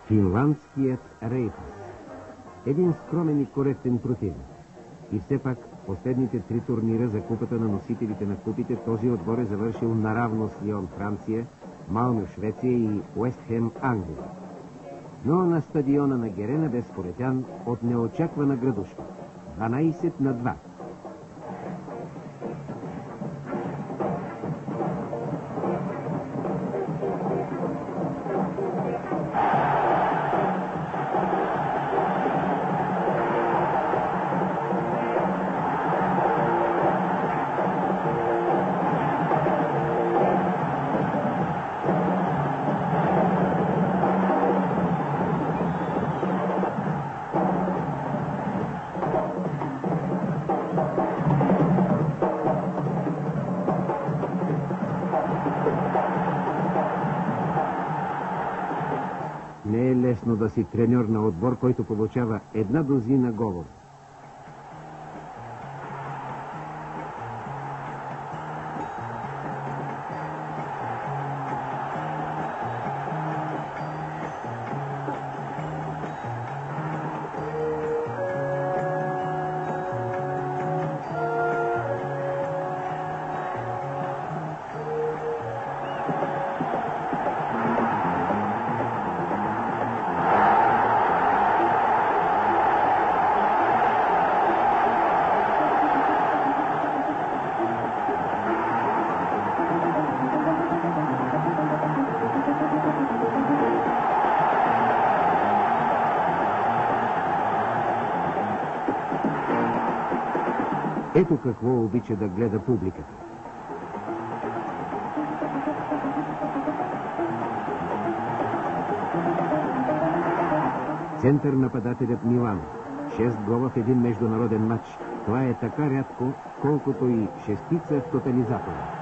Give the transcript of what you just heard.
Финландският Рейфас. Един скромен и коректен противник. И все пак, последните 3 турнира за купата на носителите на купите, този отбор е завършил наравно с Лион, Франция, Малмö, Швеция и Уест Хем, Англия. Но на стадиона на Герена бе сполетян от неочаквана градушка. 12-2. Не е лесно да си треньор на отбор, който получава 1 дузина голове. Ето какво обича да гледа публиката. Център нападателят Милан. 6 гола в един международен матч. Това е така рядко, колкото и 6 в тотализатора.